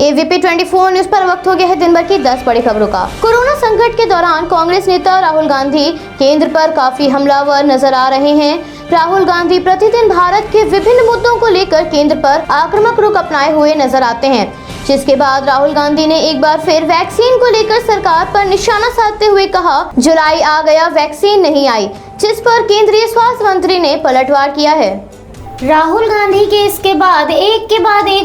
ABP 24 news पर वक्त हो गया है दिन भर की 10 बड़ी खबरों का। कोरोना संकट के दौरान कांग्रेस नेता राहुल गांधी केंद्र पर काफी हमलावर नजर आ रहे हैं। राहुल गांधी प्रतिदिन भारत के विभिन्न मुद्दों को लेकर केंद्र पर आक्रामक रुख अपनाए हुए नजर आते हैं, जिसके बाद राहुल गांधी ने एक बार फिर वैक्सीन को लेकर सरकार पर निशाना साधते हुए कहा, जुलाई आ गया वैक्सीन नहीं आई, जिस पर केंद्रीय स्वास्थ्य मंत्री ने पलटवार किया है। राहुल गांधी के इसके बाद एक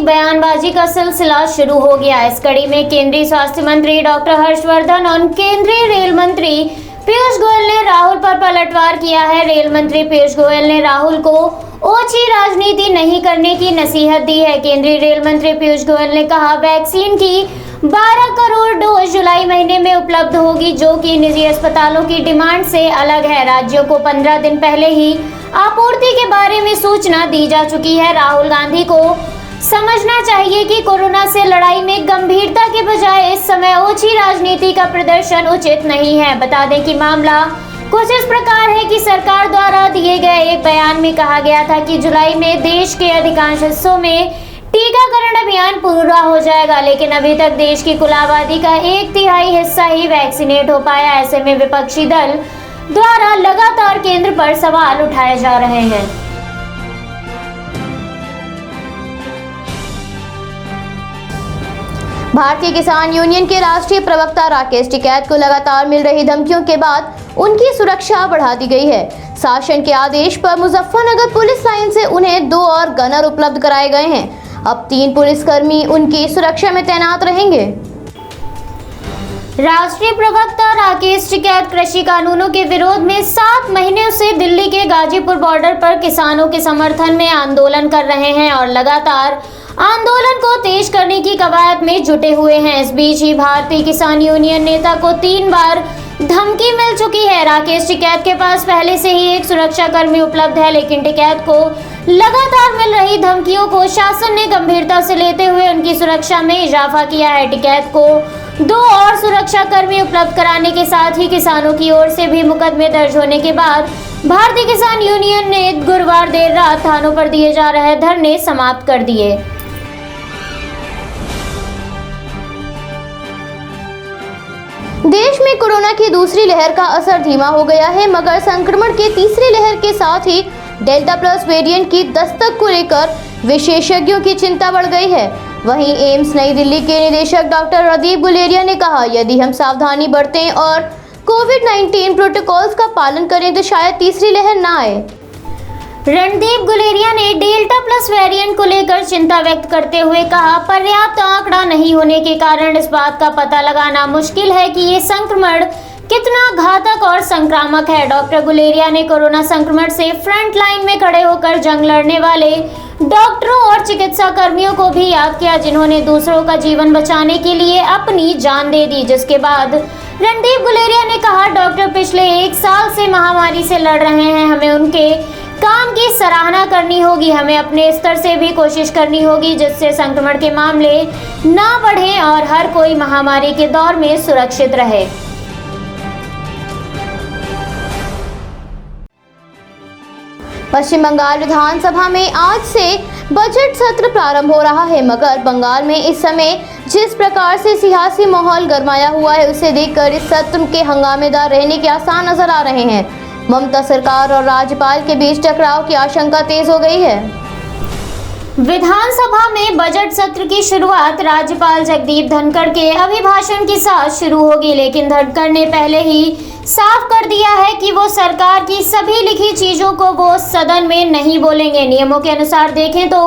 बयानबाजी का सिलसिला शुरू हो गया। इस कड़ी में केंद्रीय स्वास्थ्य मंत्री डॉक्टर हर्षवर्धन और केंद्रीय रेल मंत्री पीयूष गोयल ने राहुल पर पलटवार किया है। रेल मंत्री पीयूष गोयल ने राहुल को ओछी राजनीति नहीं करने की नसीहत दी है। केंद्रीय रेल मंत्री पीयूष गोयल ने कहा, वैक्सीन की 12 करोड़ डोज जुलाई महीने में उपलब्ध होगी, जो कि निजी अस्पतालों की डिमांड से अलग है। राज्यों को 15 दिन पहले ही आपूर्ति के बारे में सूचना दी जा चुकी है। राहुल गांधी को समझना चाहिए कि कोरोना से लड़ाई में गंभीरता के बजाय इस समय ओछी राजनीति का प्रदर्शन उचित नहीं है। बता दें कि मामला कुछ इस प्रकार है कि सरकार द्वारा दिए गए एक बयान में कहा गया था कि जुलाई में देश के अधिकांश हिस्सों में टीकाकरण अभियान पूरा हो जाएगा, लेकिन अभी तक देश की कुल आबादी का 1/3 हिस्सा ही वैक्सीनेट हो पाया। ऐसे में विपक्षी दल द्वारा लगातार केंद्र पर सवाल उठाए जा रहे हैं। भारतीय किसान यूनियन के राष्ट्रीय प्रवक्ता राकेश टिकैत को लगातार मिल रही धमकियों के बाद उनकी सुरक्षा बढ़ा दी गई है। शासन के आदेश पर मुजफ्फरनगर पुलिस लाइन से उन्हें 2 और गनर उपलब्ध कराए गए हैं। अब 3 पुलिसकर्मी उनकी सुरक्षा में तैनात रहेंगे। राष्ट्रीय प्रवक्ता राकेश टिकैत कृषि कानूनों के विरोध में 7 महीने से दिल्ली के गाजीपुर बॉर्डर पर किसानों के समर्थन में आंदोलन कर रहे हैं और लगातार आंदोलन को तेज करने की कवायद में जुटे हुए हैं। इस बीच ही भारतीय किसान यूनियन नेता को 3 बार धमकी मिल चुकी है। राकेश टिकैत के पास पहले से ही एक सुरक्षा कर्मी उपलब्ध है, लेकिन टिकैत को लगातार मिल रही धमकियों को शासन ने गंभीरता से लेते हुए उनकी सुरक्षा में इजाफा किया है। टिकैत को 2 और सुरक्षा कर्मी उपलब्ध कराने के साथ ही किसानों की ओर से भी मुकदमे दर्ज होने के बाद भारतीय किसान यूनियन ने गुरुवार देर रात थानों पर दिए जा रहे धरने समाप्त कर दिए। देश में कोरोना की दूसरी लहर का असर धीमा हो गया है, मगर संक्रमण के तीसरी लहर के साथ ही डेल्टा प्लस वेरिएंट की दस्तक को लेकर विशेषज्ञों की चिंता बढ़ गई है। वहीं एम्स नई दिल्ली के निदेशक डॉक्टर रणदीप गुलेरिया ने कहा, यदि हम सावधानी बरतें और कोविड-19 प्रोटोकॉल्स का पालन करें तो शायद तीसरी लहर ना आए। रणदीप गुलेरिया ने डेल्टा प्लस वेरिएंट को लेकर चिंता व्यक्त करते हुए कहा, पर्याप्त आंकड़ा नहीं होने के कारण इस बात का पता लगाना मुश्किल है कि ये संक्रमण कितना घातक और संक्रामक है। डॉक्टर गुलेरिया ने कोरोना संक्रमण से फ्रंट लाइन में खड़े होकर जंग लड़ने वाले डॉक्टरों और चिकित्सा कर्मियों को भी याद किया, जिन्होंने दूसरों का जीवन बचाने के लिए अपनी जान दे दी। जिसके बाद रणदीप गुलेरिया ने कहा, डॉक्टर पिछले 1 साल से महामारी से लड़ रहे हैं, हमें उनके काम की सराहना करनी होगी। हमें अपने स्तर से भी कोशिश करनी होगी जिससे संक्रमण के मामले ना बढ़ें और हर कोई महामारी के दौर में सुरक्षित रहे। पश्चिम बंगाल विधानसभा में आज से बजट सत्र प्रारंभ हो रहा है, मगर बंगाल में इस समय जिस प्रकार से सियासी माहौल गरमाया हुआ है, उसे देखकर इस सत्र के हंगामेदार रहने के आसार नजर आ रहे हैं। ममता सरकार और राज्यपाल के बीच टकराव की आशंका तेज हो गई है। विधानसभा में बजट सत्र की शुरुआत राज्यपाल जगदीप धनखड़ के अभिभाषण के साथ शुरू होगी, लेकिन धनखड़ ने पहले ही साफ कर दिया है कि वो सरकार की सभी लिखी चीजों को वो सदन में नहीं बोलेंगे। नियमों के अनुसार देखें तो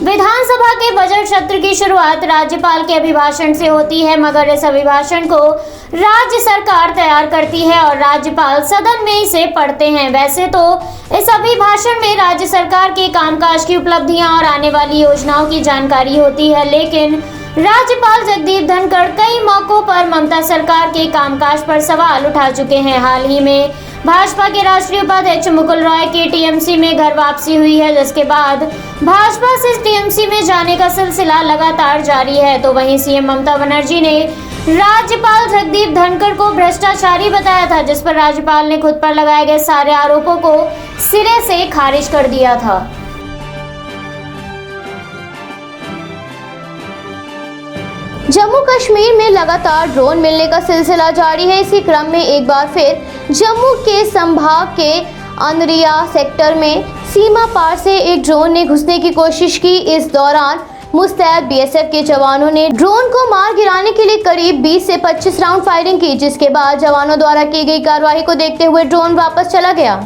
विधानसभा के बजट सत्र की शुरुआत राज्यपाल के अभिभाषण से होती है, मगर इस अभिभाषण को राज्य सरकार तैयार करती है और राज्यपाल सदन में इसे पढ़ते हैं। वैसे तो इस अभिभाषण में राज्य सरकार के कामकाज की उपलब्धियां और आने वाली योजनाओं की जानकारी होती है, लेकिन राज्यपाल जगदीप धनखड़ कई मौकों पर ममता सरकार के कामकाज पर सवाल उठा चुके हैं। हाल ही में भाजपा के राष्ट्रीय उपाध्यक्ष मुकुल रॉय की टीएमसी में घर वापसी हुई है, जिसके बाद भाजपा से टीएमसी में जाने का सिलसिला लगातार जारी है। तो वहीं सीएम ममता बनर्जी ने राज्यपाल जगदीप धनखड़ को भ्रष्टाचारी बताया था, जिस पर राज्यपाल ने खुद पर लगाए गए सारे आरोपों को सिरे से खारिज कर दिया था। जम्मू कश्मीर में लगातार ड्रोन मिलने का सिलसिला जारी है। इसी क्रम में एक बार फिर जम्मू के संभाग के अनरिया सेक्टर में सीमा पार से एक ड्रोन ने घुसने की कोशिश की। इस दौरान मुस्तैद बीएसएफ के जवानों ने ड्रोन को मार गिराने के लिए करीब 20 से 25 राउंड फायरिंग की, जिसके बाद जवानों द्वारा की गई कार्रवाई को देखते हुए ड्रोन वापस चला गया।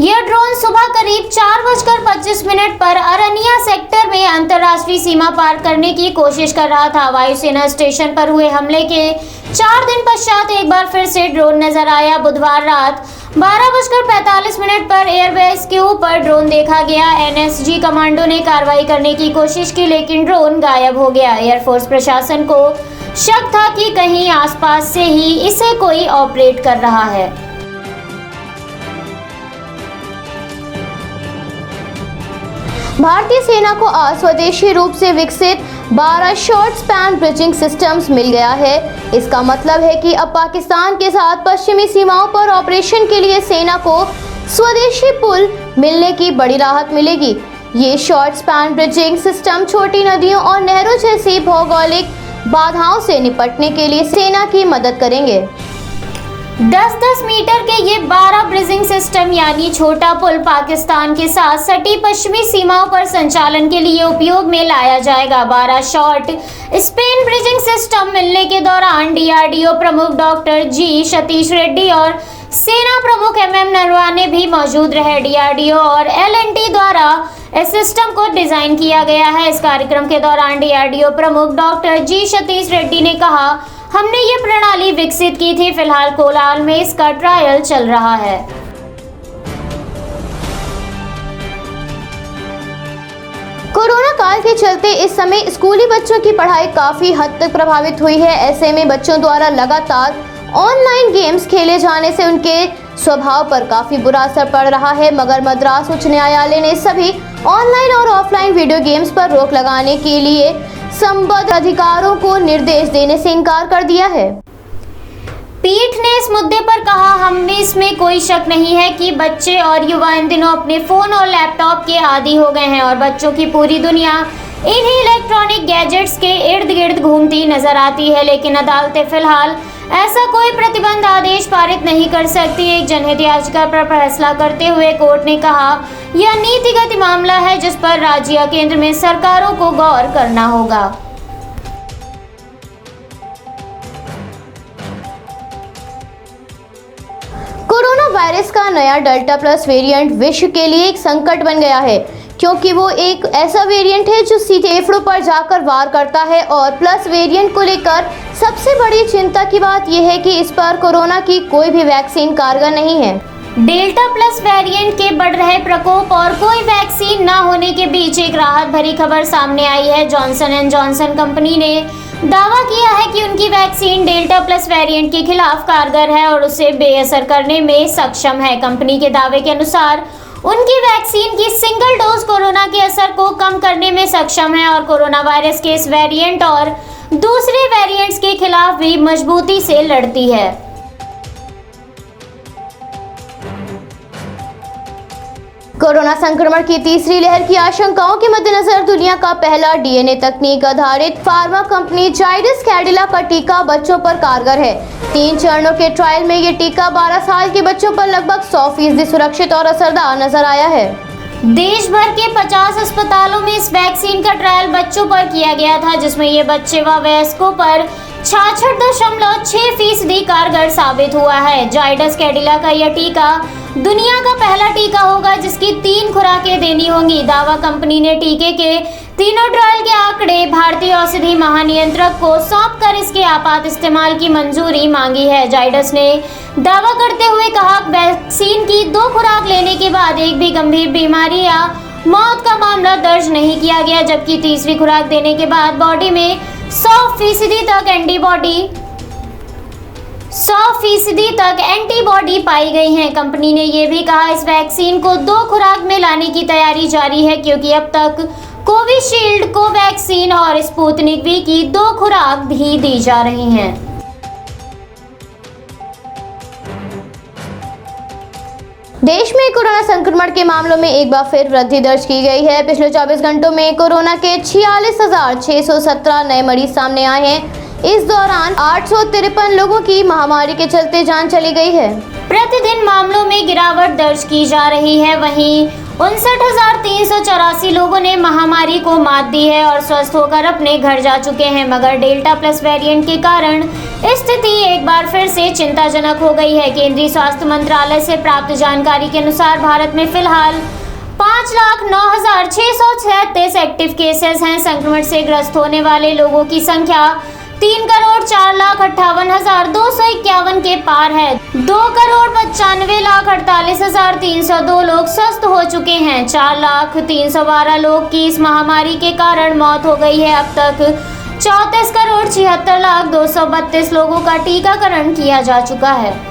यह ड्रोन सुबह करीब 4:25 पर अरनिया सेक्टर में अंतर्राष्ट्रीय सीमा पार करने की कोशिश कर रहा था। वायुसेना स्टेशन पर हुए हमले के 4 दिन पश्चात एक बार फिर से ड्रोन नजर आया। बुधवार रात 12:45 पर एयरबेस के ऊपर ड्रोन देखा गया। एनएसजी कमांडो ने कार्रवाई करने की कोशिश की, लेकिन ड्रोन गायब हो गया। एयरफोर्स प्रशासन को शक था कि कहीं आसपास से ही इसे कोई ऑपरेट कर रहा है। भारतीय सेना को आज स्वदेशी रूप से विकसित 12 शॉर्ट स्पैन ब्रिजिंग सिस्टम्स मिल गया है। इसका मतलब है कि अब पाकिस्तान के साथ पश्चिमी सीमाओं पर ऑपरेशन के लिए सेना को स्वदेशी पुल मिलने की बड़ी राहत मिलेगी। ये शॉर्ट स्पैन ब्रिजिंग सिस्टम छोटी नदियों और नहरों जैसी भौगोलिक बाधाओं से निपटने के लिए सेना की मदद करेंगे। 10-10 मीटर के ये 12 ब्रिजिंग सिस्टम यानी छोटा पुल पाकिस्तान के साथ सटी पश्चिमी सीमाओं पर संचालन के लिए उपयोग में लाया जाएगा। 12 शॉर्ट स्पैन ब्रिजिंग सिस्टम मिलने के दौरान डीआरडीओ प्रमुख डॉक्टर जी सतीश रेड्डी और सेना प्रमुख एमएम नरवाने भी मौजूद रहे। डीआरडीओ और एलएनटी द्वारा इस सिस्टम को डिजाइन किया गया है। इस कार्यक्रम के दौरान डीआरडीओ प्रमुख डॉक्टर जी सतीश रेड्डी ने कहा, हमने ये प्रणाली विकसित की थी, फिलहाल कोलार में इसका ट्रायल चल रहा है। कोरोना काल के चलते इस समय स्कूली बच्चों की पढ़ाई काफी हद तक प्रभावित हुई है। ऐसे में बच्चों द्वारा लगातार ऑनलाइन गेम्स खेले जाने से उनके स्वभाव पर काफी बुरा असर पड़ रहा है। मगर मद्रास उच्च न्यायालय ने सभी ऑनलाइन और ऑफलाइन वीडियो गेम्स पर रोक लगाने के लिए संबद्ध अधिकारियों को निर्देश देने से इनकार कर दिया है। पीठ ने इस मुद्दे पर कहा, हमें इसमें कोई शक नहीं है कि बच्चे और युवा इन दिनों अपने फोन और लैपटॉप के आदी हो गए हैं और बच्चों की पूरी दुनिया इन्हीं इलेक्ट्रॉनिक गैजेट्स के इर्द गिर्द घूमती नजर आती है। लेकिन अदालतें फिलहाल ऐसा कोई प्रतिबंध आदेश पारित नहीं कर सकती। एक जनहित याचिका पर फैसला करते हुए कोर्ट ने कहा, यह नीतिगत मामला है जिस पर राज्य या केंद्र में सरकारों को गौर करना होगा। कोरोना वायरस का नया डेल्टा प्लस वेरिएंट विश्व के लिए एक संकट बन गया है, क्योंकि वो एक ऐसा वेरिएंट है जो सीधे फेफड़ों पर जाकर वार करता है। और प्लस वेरिएंट को लेकर सबसे बड़ी चिंता की बात यह है कि इस पर कोरोना की कोई भी वैक्सीन कारगर नहीं है। डेल्टा प्लस वेरिएंट के बढ़ रहे प्रकोप और कोई वैक्सीन न होने के बीच एक राहत भरी खबर सामने आई है। जॉनसन एंड जॉनसन कंपनी ने दावा किया है कि उनकी वैक्सीन डेल्टा प्लस वेरिएंट के खिलाफ कारगर है और उसे बेअसर करने में सक्षम है। कंपनी के दावे के अनुसार उनकी वैक्सीन की सिंगल डोज कोरोना के असर को कम करने में सक्षम है और कोरोना वायरस के इस वेरिएंट और दूसरे वेरिएंट्स के खिलाफ भी मजबूती से लड़ती है। कोरोना संक्रमण की तीसरी लहर की आशंकाओं के मद्देनजर दुनिया का पहला डीएनए तकनीक आधारित फार्मा कंपनी जाइडस कैडिला का टीका बच्चों पर कारगर है। 3 चरणों के ट्रायल में ये टीका 12 साल के बच्चों पर लगभग 100% सुरक्षित और असरदार नजर आया है। देश भर के 50 अस्पतालों में इस वैक्सीन का ट्रायल बच्चों पर किया गया था, जिसमें ये बच्चे व वयस्कों पर 66.6% कारगर साबित हुआ है। जाइडस कैडिला का यह टीका दुनिया का पहला टीका होगा जिसकी 3 खुराकें देनी होंगी। दावा कंपनी ने टीके के तीनों ट्रायल के आंकड़े भारतीय औषधि महानियंत्रक को सौंपकर इसके आपात इस्तेमाल की मंजूरी मांगी है। जाइडस ने दावा करते हुए कहा, वैक्सीन की 2 खुराक लेने के बाद एक भी गंभीर बीमारी या मौत का मामला दर्ज नहीं किया गया, जबकि तीसरी खुराक देने के बाद बॉडी में 100% तक एंटीबॉडी पाई गई हैं। कंपनी ने यह भी कहा, इस वैक्सीन को 2 खुराक में लाने की तैयारी जारी है, क्योंकि अब तक कोविशील्ड, कोवैक्सीन और स्पुतनिक वी की 2 खुराक भी दी जा रही हैं। देश में कोरोना संक्रमण के मामलों में एक बार फिर वृद्धि दर्ज की गई है। पिछले 24 घंटों में कोरोना के 46,617 नए मरीज सामने आए हैं। इस दौरान 853 लोगों की महामारी के चलते जान चली गई है। प्रतिदिन मामलों में गिरावट दर्ज की जा रही है। वहीं 59,384 लोगों ने महामारी को मात दी है और स्वस्थ होकर अपने घर जा चुके हैं। मगर डेल्टा प्लस वेरिएंट के कारण स्थिति एक बार फिर से चिंताजनक हो गई है। केंद्रीय स्वास्थ्य मंत्रालय से प्राप्त जानकारी के अनुसार भारत में फिलहाल 5,09,637 एक्टिव केसेस हैं। संक्रमण से ग्रस्त होने वाले लोगों की संख्या 3,04,58,251 के पार है। 2,95,48,302 लोग स्वस्थ हो चुके हैं। 4,03,12 लोग की इस महामारी के कारण मौत हो गई है। अब तक 34,76,232 लोगों का टीकाकरण किया जा चुका है।